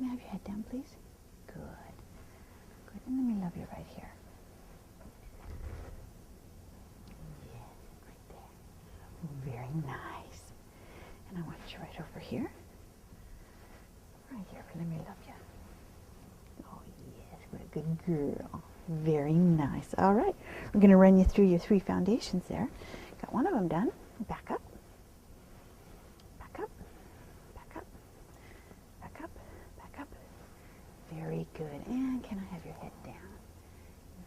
Can I have your head down, please? Good. Good. And let me love you right here. Yeah, right there. Very nice. And I want you right over here. Right here. Let me love you. Oh, yes. What a good girl. Very nice. All right. We're going to run you through your 3 foundations there. Got one of them done. Back up. Back up. Back up. Back up. Back up. Very good. And can I have your head down?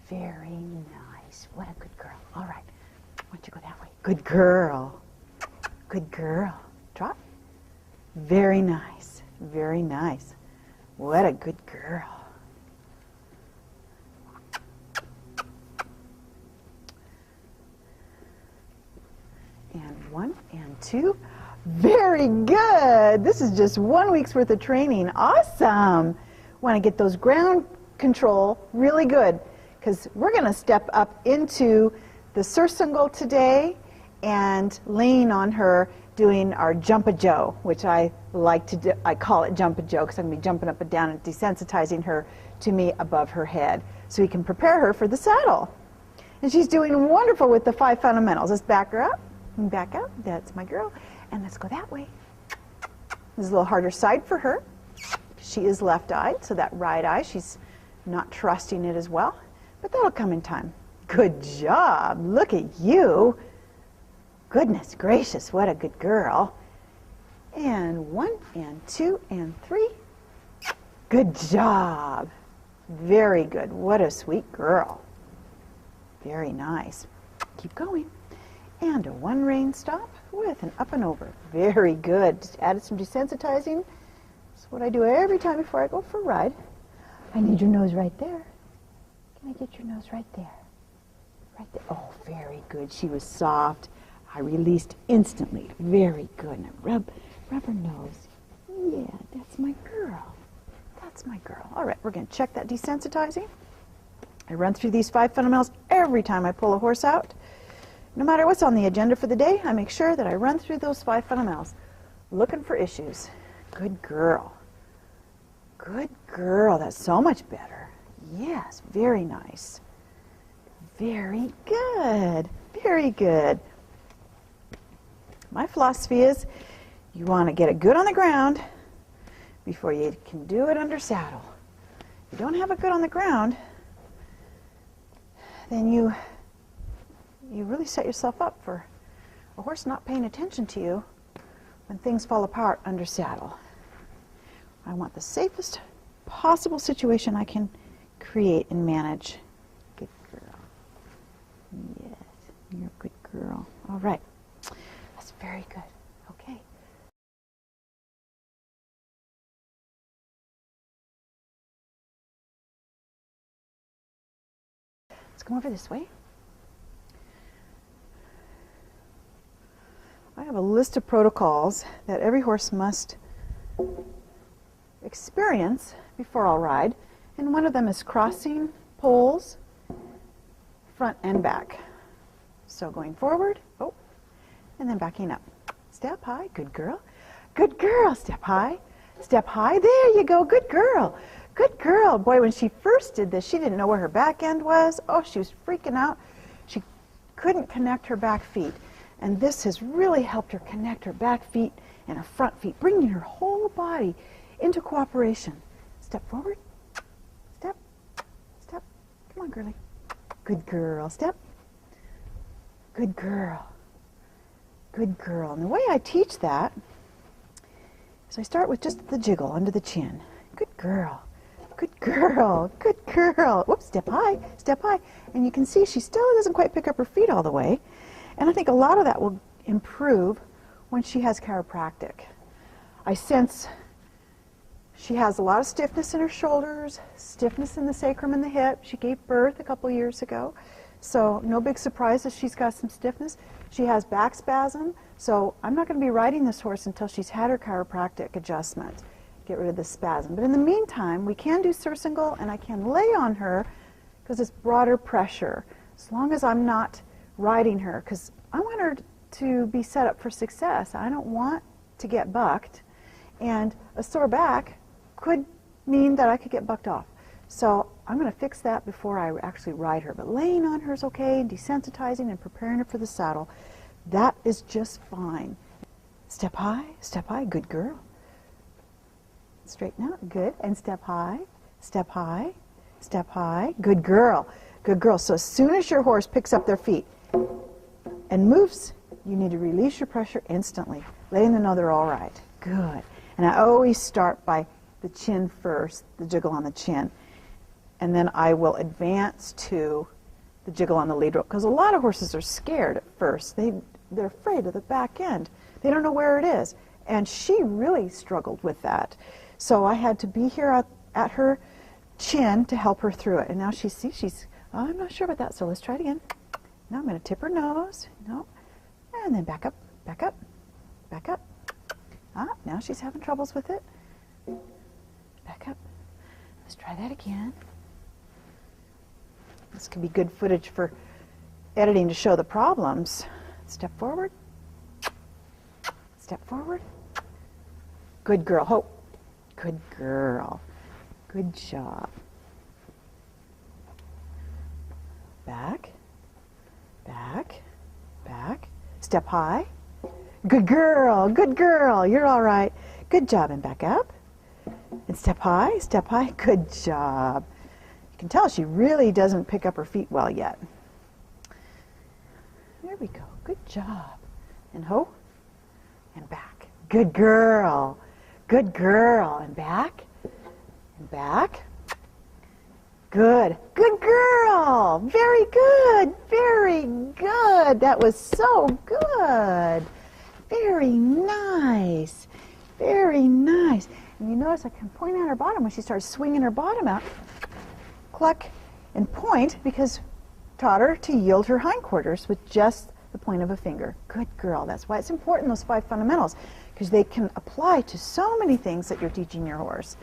Very nice. What a good girl. All right. Why don't you go that way? Good girl. Good girl. Drop. Very nice. Very nice. What a good girl. And 1 and 2. Very good. This is just 1 week's worth of training. Awesome. Want to get those ground control really good, because we're going to step up into the surcingle today and lean on her doing our jump-a-joe, which I like to do. I call it jump-a-joe because I'm going to be jumping up and down and desensitizing her to me above her head so we can prepare her for the saddle. And she's doing wonderful with the 5 fundamentals. Let's back her up and back up. That's my girl. And let's go that way. This is a little harder side for her. She is left-eyed, so that right eye, she's not trusting it as well. But that'll come in time. Good job. Look at you. Goodness gracious, what a good girl. And 1 and 2 and 3. Good job. Very good. What a sweet girl. Very nice. Keep going. And a 1 rein stop with an up and over. Very good. Just added some desensitizing. That's what I do every time before I go for a ride. I need your nose right there. Can I get your nose right there? Right there. Oh, very good. She was soft. I released instantly. Very good. And I rub her nose. Yeah, that's my girl. That's my girl. All right, we're going to check that desensitizing. I run through these 5 fundamentals every time I pull a horse out. No matter what's on the agenda for the day, I make sure that I run through those 5 fundamentals, looking for issues. Good girl. Good girl. That's so much better. Yes, very nice. Very good. Very good. My philosophy is you want to get it good on the ground before you can do it under saddle. If you don't have it good on the ground, then you really set yourself up for a horse not paying attention to you when things fall apart under saddle. I want the safest possible situation I can create and manage. Good girl. Yes, you're a good girl. All right. That's very good. Okay. Let's come over this way. I have a list of protocols that every horse must experience before I'll ride, and one of them is crossing poles, front and back. So going forward, oh, and then backing up. Step high, good girl. Good girl, step high. Step high, there you go, good girl. Good girl. Boy, when she first did this, she didn't know where her back end was. Oh, she was freaking out. She couldn't connect her back feet. And this has really helped her connect her back feet and her front feet, bringing her whole body into cooperation. Step forward. Step. Step. Come on, girlie. Good girl. Step. Good girl. Good girl. And the way I teach that is I start with just the jiggle under the chin. Good girl. Good girl. Good girl. Whoops, step high. Step high. And you can see she still doesn't quite pick up her feet all the way. And I think a lot of that will improve when she has chiropractic. I sense she has a lot of stiffness in her shoulders, stiffness in the sacrum and the hip. She gave birth a couple years ago, so no big surprises. She's got some stiffness. She has back spasm, so I'm not going to be riding this horse until she's had her chiropractic adjustment, get rid of the spasm. But in the meantime, we can do surcingle, and I can lay on her because it's broader pressure, as long as I'm not riding her, because I want her to be set up for success. I don't want to get bucked, and a sore back could mean that I could get bucked off. So I'm going to fix that before I actually ride her. But laying on her is okay, desensitizing and preparing her for the saddle, that is just fine. Step high, good girl. Straighten out, good, and step high, step high, step high, good girl, good girl. So as soon as your horse picks up their feet and moves, you need to release your pressure instantly, letting them know they're all right. Good. And I always start by the chin first, the jiggle on the chin, and then I will advance to the jiggle on the lead rope, because a lot of horses are scared at first. They're afraid of the back end. They don't know where it is. And she really struggled with that. So I had to be here at her chin to help her through it. And now she's, oh, I'm not sure about that, so let's try it again. Now I'm going to tip her nose. No. And then back up, back up, back up. Ah, now she's having troubles with it. Back up. Let's try that again. This could be good footage for editing to show the problems. Step forward. Step forward. Good girl. Hope. Good girl. Good job. Back. Back. Back. Step high. Good girl. Good girl. You're all right. Good job. And back up. And step high. Step high. Good job. You can tell she really doesn't pick up her feet well yet. There we go. Good job. And ho. And back. Good girl. Good girl. And back. And back. Good. Good girl. Very good. Very good. That was so good. Very nice. Very nice. And you notice I can point at her bottom when she starts swinging her bottom out. Cluck and point, because taught her to yield her hindquarters with just the point of a finger. Good girl. That's why it's important, those 5 fundamentals, because they can apply to so many things that you're teaching your horse.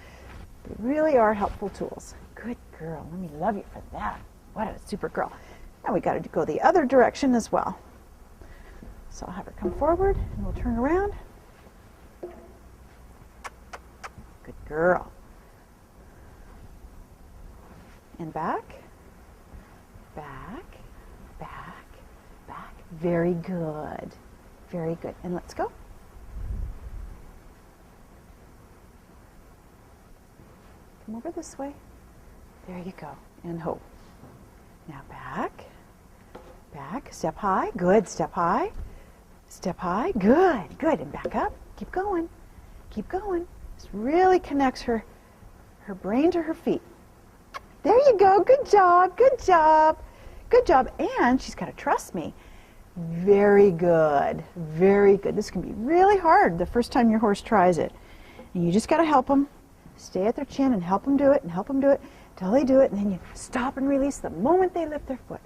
They really are helpful tools. Good girl. Let me love you for that. What a super girl. Now we got to go the other direction as well. So I'll have her come forward and we'll turn around. Good girl. And back, back, back, back. Very good. Very good. And let's go. Come over this way. There you go. And ho. Now back, back. Step high. Good. Step high. Step high. Good. Good. And back up. Keep going. Keep going. This really connects her brain to her feet. There you go. Good job. Good job. Good job. And she's got to trust me. Very good. Very good. This can be really hard the first time your horse tries it. And you just got to help them. Stay at their chin and help them do it and help them do it until they do it. And then you stop and release the moment they lift their foot.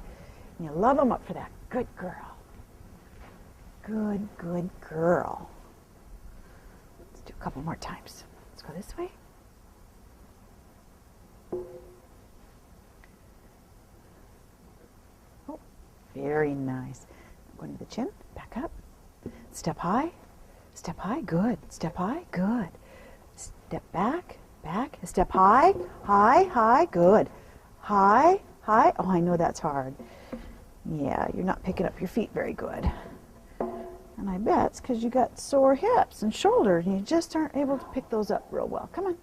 And you love them up for that. Good girl. Good, good girl. Let's do a couple more times. Let's go this way. Oh, very nice. Going to the chin, back up. Step high, good. Step high, good. Step back, back. Step high, high, high, good. High, high. Oh, I know that's hard. Yeah, you're not picking up your feet very good. And I bet it's because you got sore hips and shoulders and you just aren't able to pick those up real well. Come on.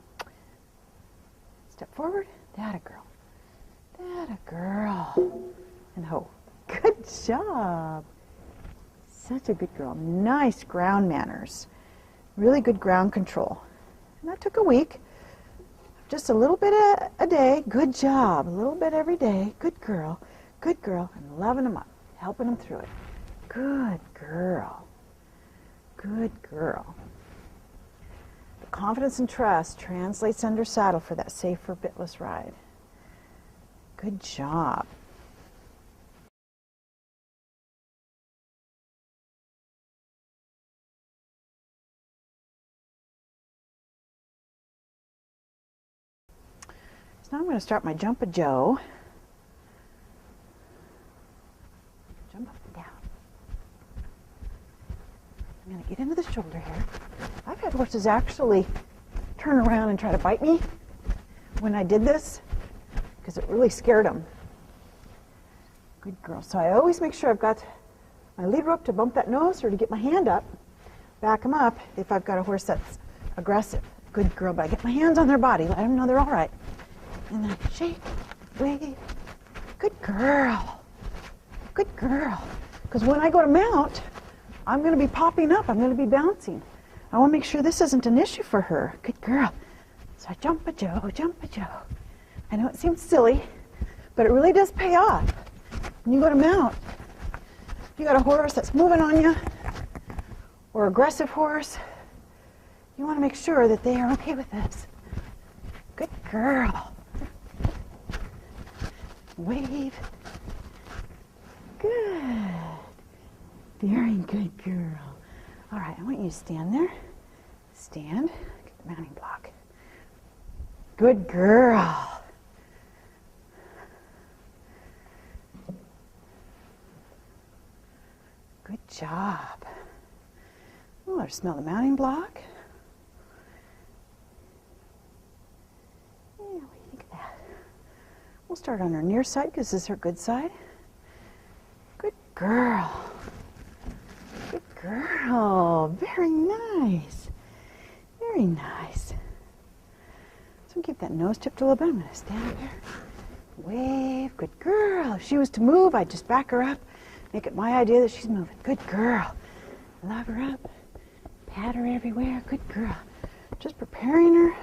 Step forward. That a girl. That a girl. And ho. Good job. Such a good girl. Nice ground manners. Really good ground control. And that took a week. Just a little bit a day. Good job. A little bit every day. Good girl. Good girl. And loving them up. Helping them through it. Good girl. Good girl. The confidence and trust translates under saddle for that safer, bitless ride. Good job. So now I'm going to start my jump a Joe. Jump up and down. I'm going to get into the shoulder here. I've had horses actually turn around and try to bite me when I did this because it really scared him. Good girl. So I always make sure I've got my lead rope to bump that nose or to get my hand up, back them up if I've got a horse that's aggressive. Good girl. But I get my hands on their body, let them know they're all right. And then shake, wave. Good girl. Good girl. Because when I go to mount, I'm going to be popping up. I'm going to be bouncing. I want to make sure this isn't an issue for her. Good girl. So I jump a Joe, jump a Joe. I know it seems silly, but it really does pay off. When you go to mount, if you got a horse that's moving on you, or aggressive horse, you want to make sure that they are okay with this. Good girl. Wave. Good. Very good girl. All right, I want you to stand there. Stand. Get the mounting block. Good girl. Good job. Oh, let her smell the mounting block. Yeah, what do you think of that? We'll start on her near side because this is her good side. Good girl. Good girl. Very nice. Very nice. So keep that nose tipped a little bit. I'm going to stand up here. Wave. Good girl. If she was to move, I'd just back her up. Make it my idea that she's moving. Good girl. Love her up. Pat her everywhere. Good girl. Just preparing her.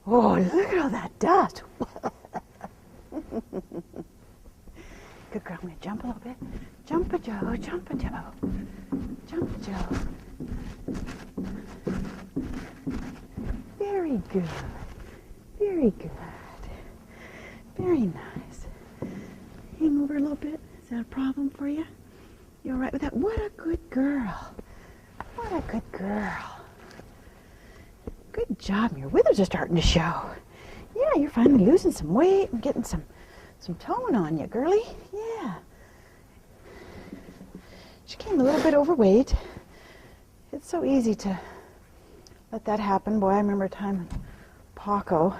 Oh, look at all that dust. Good girl. I'm going to jump a little bit. Jump a Joe. Jump a Joe. Jump a Joe. Very good. Very good. Very nice. Hang over a little bit. Is that a problem for you? You all right with that? What a good girl. What a good girl. Good job. Your withers are starting to show. Yeah, you're finally losing some weight and getting some tone on you, girlie. Yeah. She came a little bit overweight. It's so easy to let that happen. Boy, I remember a time when Paco,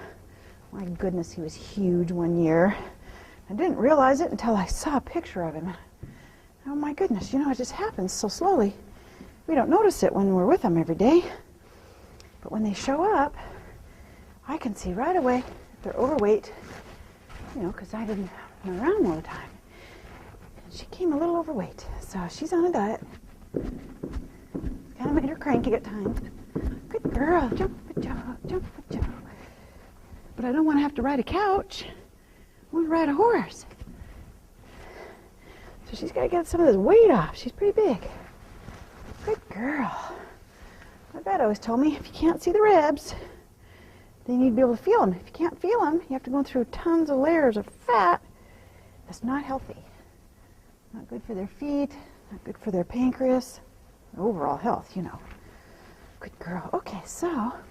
my goodness, he was huge one year. I didn't realize it until I saw a picture of him. Oh my goodness, you know, it just happens so slowly. We don't notice it when we're with them every day. But when they show up, I can see right away if they're overweight, you know, because I didn't run around all the time. And she came a little overweight, so she's on a diet. Kind of made her cranky at times. Good girl, jump a Joe, jump a Joe. But I don't want to have to ride a couch. I want to ride a horse. So she's got to get some of this weight off. She's pretty big. Good girl. My dad always told me if you can't see the ribs, then you need to be able to feel them. If you can't feel them, you have to go through tons of layers of fat. That's not healthy. Not good for their feet, not good for their pancreas, overall health, you know. Good girl. Okay, so, what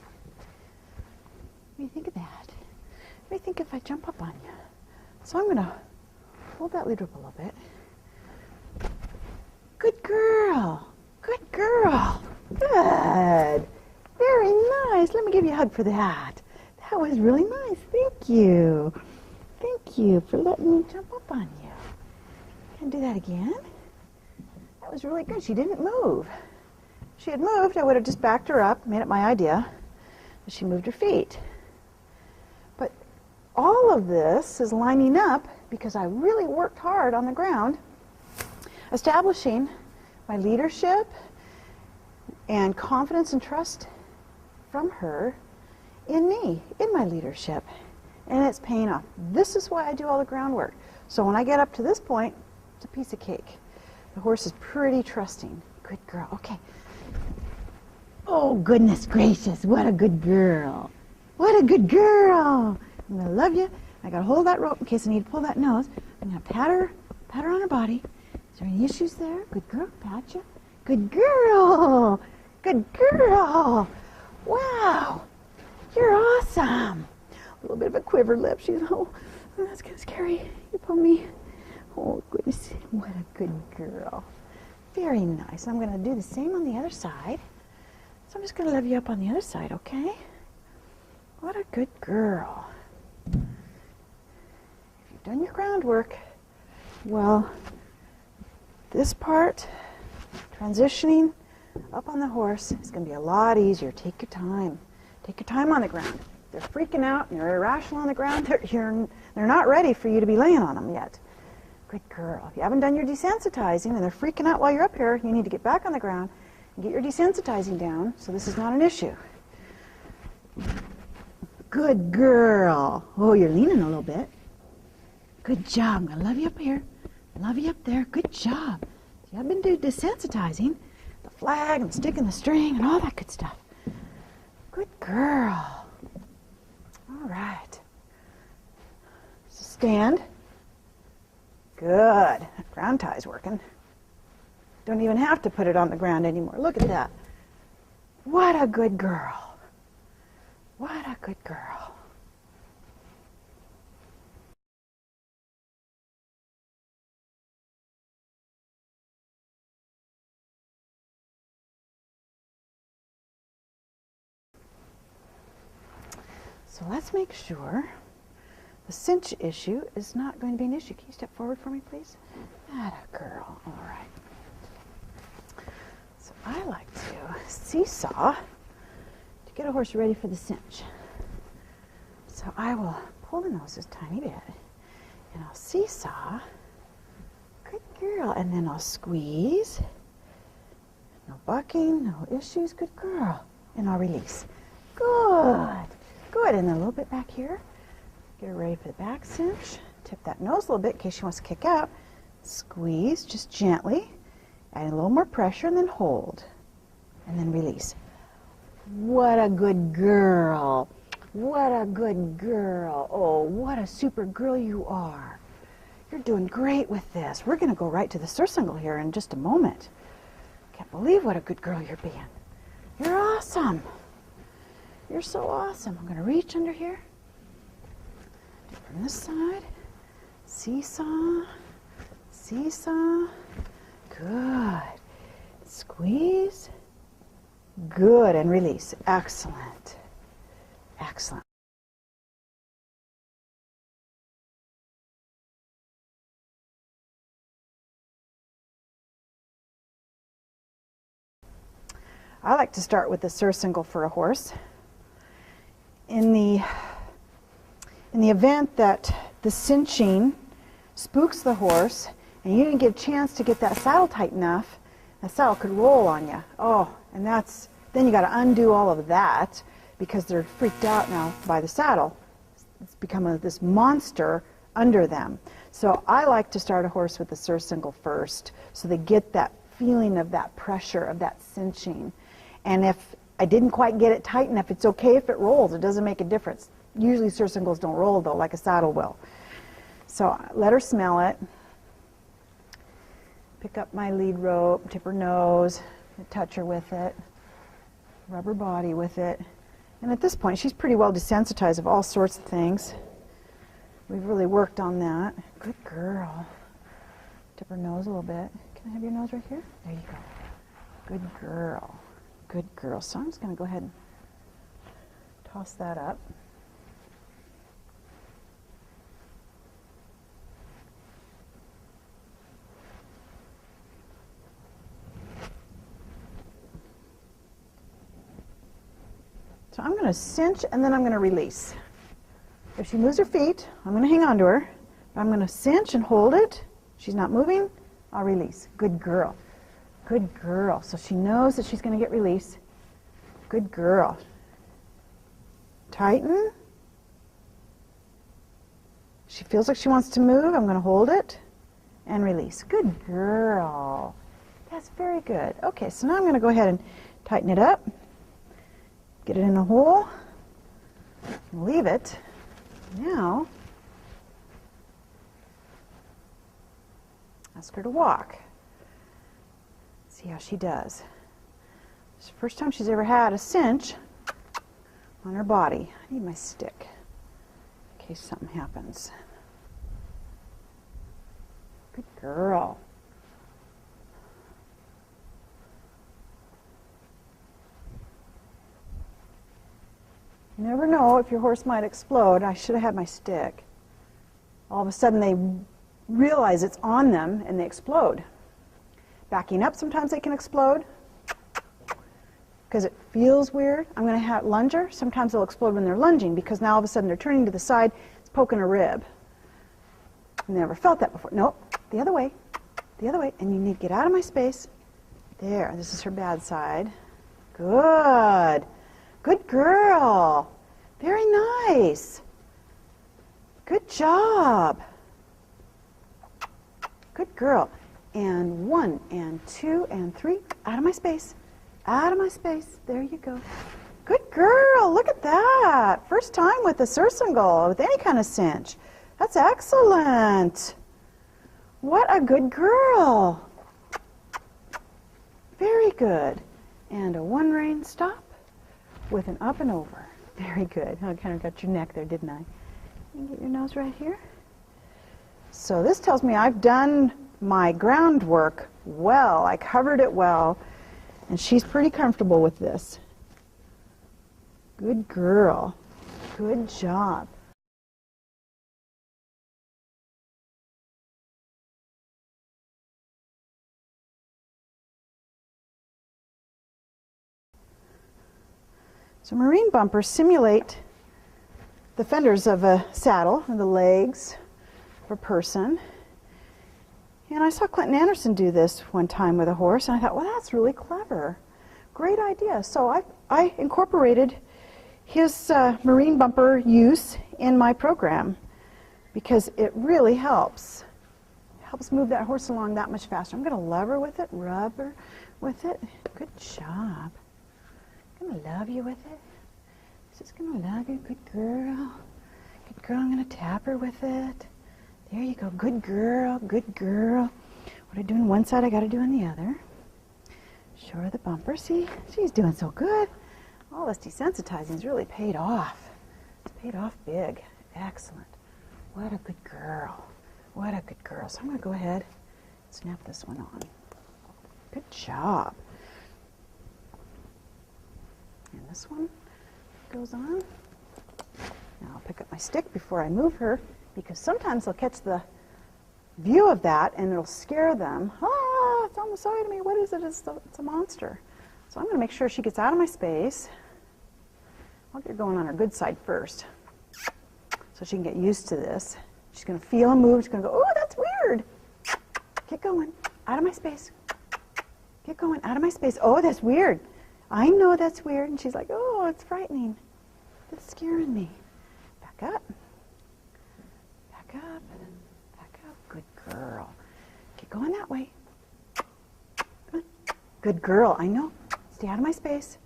do you think of that? What do you think if I jump up on you? So I'm going to hold that lead rope a little bit. Good girl. Good girl. Good. Very nice. Let me give you a hug for that. That was really nice. Thank you. Thank you for letting me jump up on you. Can I do that again? That was really good. She didn't move. If she had moved, I would have just backed her up, made it my idea. But she moved her feet. But all of this is lining up because I really worked hard on the ground, establishing my leadership and confidence and trust from her in me, in my leadership. And it's paying off. This is why I do all the groundwork. So when I get up to this point, it's a piece of cake. The horse is pretty trusting. Good girl. Okay. Oh, goodness gracious. What a good girl. What a good girl. I'm going to love you. I got to hold that rope in case I need to pull that nose. I'm going to pat her on her body. Is there any issues there? Good girl. Pat you. Good girl. Good girl. Wow. You're awesome. A little bit of a quiver lip. She's, oh, that's kind of scary. You pull me. Oh, goodness. What a good girl. Very nice. I'm going to do the same on the other side. So I'm just going to love you up on the other side, okay? What a good girl. If you've done your groundwork, well, this part, transitioning up on the horse, is going to be a lot easier. Take your time. Take your time on the ground. They're freaking out and they're irrational on the ground. They're not ready for you to be laying on them yet. Good girl. If you haven't done your desensitizing and they're freaking out while you're up here, you need to get back on the ground and get your desensitizing down so this is not an issue. Good girl. Oh, you're leaning a little bit. Good job. I'm going to love you up here. Love you up there. Good job. See, I've been doing desensitizing, the flag and sticking the string and all that good stuff. Good girl. All right. So stand. Good. Ground tie's working. Don't even have to put it on the ground anymore. Look at that. What a good girl. What a good girl. So let's make sure the cinch issue is not going to be an issue. Can you step forward for me, please? That a girl. All right. So I like to seesaw to get a horse ready for the cinch. So I will pull the nose a tiny bit, and I'll seesaw. Good girl. And then I'll squeeze. No bucking, no issues. Good girl. And I'll release. Good. Good. And then a little bit back here. Get her ready for the back cinch. Tip that nose a little bit in case she wants to kick out. Squeeze just gently. Add a little more pressure and then hold. And then release. What a good girl. What a good girl. Oh, what a super girl you are. You're doing great with this. We're going to go right to the surcingle here in just a moment. Can't believe what a good girl you're being. You're awesome. You're so awesome. I'm going to reach under here. From this side. Seesaw. Seesaw. Good. Squeeze. Good. And release. Excellent. Excellent. I like to start with the surcingle for a horse. In the event that the cinching spooks the horse and you didn't get a chance to get that saddle tight enough, the saddle could roll on you. Oh, and then you got to undo all of that because they're freaked out now by the saddle. It's become this monster under them. So I like to start a horse with the surcingle first so they get that feeling of that pressure, of that cinching. And if I didn't quite get it tight enough, it's okay if it rolls. It doesn't make a difference. Usually surcingles don't roll, though, like a saddle will. So let her smell it. Pick up my lead rope, tip her nose, touch her with it, rub her body with it. And at this point, she's pretty well desensitized of all sorts of things. We've really worked on that. Good girl. Tip her nose a little bit. Can I have your nose right here? There you go. Good girl. Good girl. So I'm just going to go ahead and toss that up. So I'm going to cinch and then I'm going to release. If she moves her feet, I'm going to hang on to her. I'm going to cinch and hold it. She's not moving, I'll release. Good girl. Good girl. So she knows that she's going to get release. Good girl. Tighten. She feels like she wants to move. I'm going to hold it and release. Good girl. That's very good. Okay, so now I'm going to go ahead and tighten it up. Get it in the hole. Leave it. Now, ask her to walk. See how she does. It's the first time she's ever had a cinch on her body. I need my stick in case something happens. Good girl. You never know if your horse might explode. I should have had my stick. All of a sudden they realize it's on them and they explode. Backing up, sometimes they can explode because it feels weird. I'm going to have lunger. Sometimes they'll explode when they're lunging because now all of a sudden they're turning to the side, it's poking a rib. Never felt that before. Nope, the other way, and you need to get out of my space. There, this is her bad side. Good. Good girl. Very nice. Good job. Good girl. And 1 and 2 and 3. Out of my space. Out of my space. There you go. Good girl. Look at that. First time with a surcingle, with any kind of cinch. That's excellent. What a good girl. Very good. And a 1 rein stop with an up and over. Very good. I kind of got your neck there, didn't I? You get your nose right here. So this tells me I've done my groundwork well. I covered it well. And she's pretty comfortable with this. Good girl. Good job. So marine bumpers simulate the fenders of a saddle and the legs of a person. And I saw Clinton Anderson do this one time with a horse, and I thought, well, that's really clever. Great idea. So I incorporated his marine bumper use in my program because it really helps. It helps move that horse along that much faster. I'm going to lever with it, rubber with it. Good job. I'm going to love you with it. This is going to love you. Good girl. Good girl. I'm going to tap her with it. There you go. Good girl. Good girl. What I do on one side, I got to do on the other. Show her the bumper. See? She's doing so good. All this desensitizing has really paid off. It's paid off big. Excellent. What a good girl. What a good girl. So I'm going to go ahead and snap this one on. Good job. And this one goes on. Now I'll pick up my stick before I move her because sometimes they'll catch the view of that and it'll scare them. Ah, it's on the side of me. What is it? It's a monster. So I'm going to make sure she gets out of my space. I'll get her going on her good side first so she can get used to this. She's going to feel a move. She's going to go, oh, that's weird. Get going. Out of my space. Get going. Out of my space. Oh, that's weird. I know that's weird. And she's like, oh, it's frightening. It's scaring me. Back up. Back up. Back up. Good girl. Get going that way. Good girl. I know. Stay out of my space.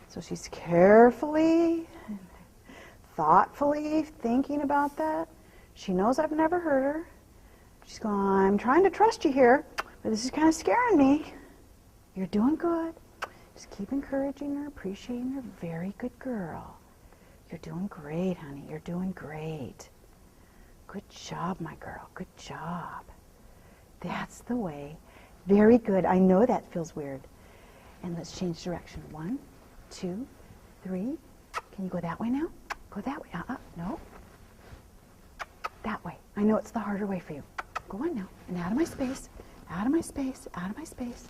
So she's carefully, thoughtfully thinking about that. She knows I've never hurt her. She's going, I'm trying to trust you here, but this is kind of scaring me. You're doing good. Just keep encouraging her, appreciating her. Very good girl. You're doing great, honey. You're doing great. Good job, my girl. Good job. That's the way. Very good. I know that feels weird. And let's change direction. 1, 2, 3. Can you go that way now? Go that way. No. That way. I know it's the harder way for you. Go on now. And out of my space. Out of my space. Out of my space.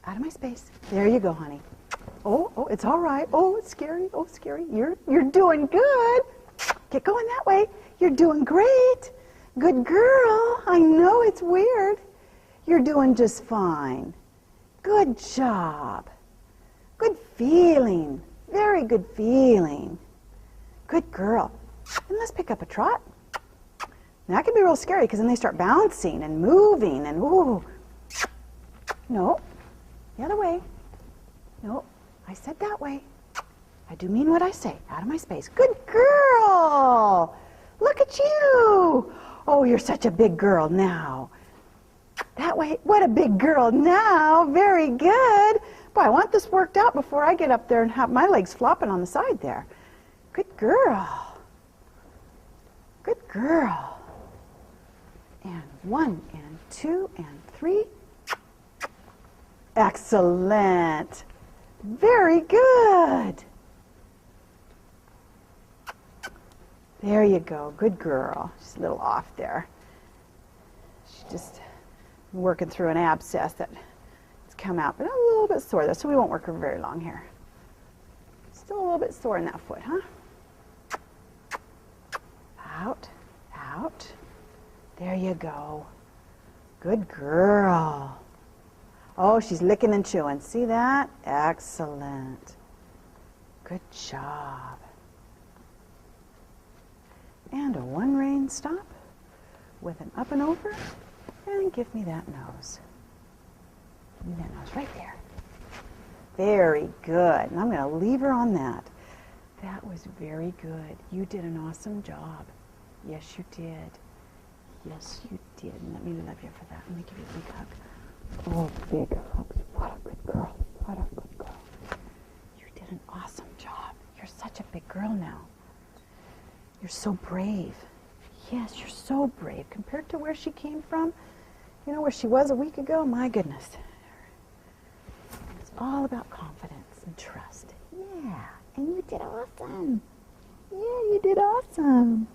Out of my space. There you go, honey. Oh, it's all right. Oh, it's scary. Oh, scary. You're doing good. Get going that way. You're doing great. Good girl. I know it's weird. You're doing just fine. Good job. Good feeling. Very good feeling. Good girl. And let's pick up a trot. Now, that can be real scary because then they start bouncing and moving and ooh. No. The other way. No. I said that way. I do mean what I say. Out of my space. Good girl. Look at you. Oh, you're such a big girl now. That way. What a big girl now. Very good. Boy, I want this worked out before I get up there and have my legs flopping on the side there. Good girl. Good girl. And 1 and 2 and 3. Excellent. Very good. There you go. Good girl. She's a little off there. She's just working through an abscess that's come out, but a little bit sore there, so we won't work her very long here. Still a little bit sore in that foot, huh? Out, out. There you go. Good girl. Oh, she's licking and chewing. See that? Excellent. Good job. And a one rein stop with an up and over. And give me that nose. Give me that nose right there. Very good. And I'm going to leave her on that. That was very good. You did an awesome job. Yes, you did. Yes, you did. And let me love you for that. Let me give you a big hug. Oh, big hugs. What a good girl. What a good girl. You did an awesome job. You're such a big girl now. You're so brave. Yes, you're so brave. Compared to where she came from, you know, where she was a week ago, my goodness. It's all about confidence and trust. Yeah, and you did awesome. Yeah, you did awesome.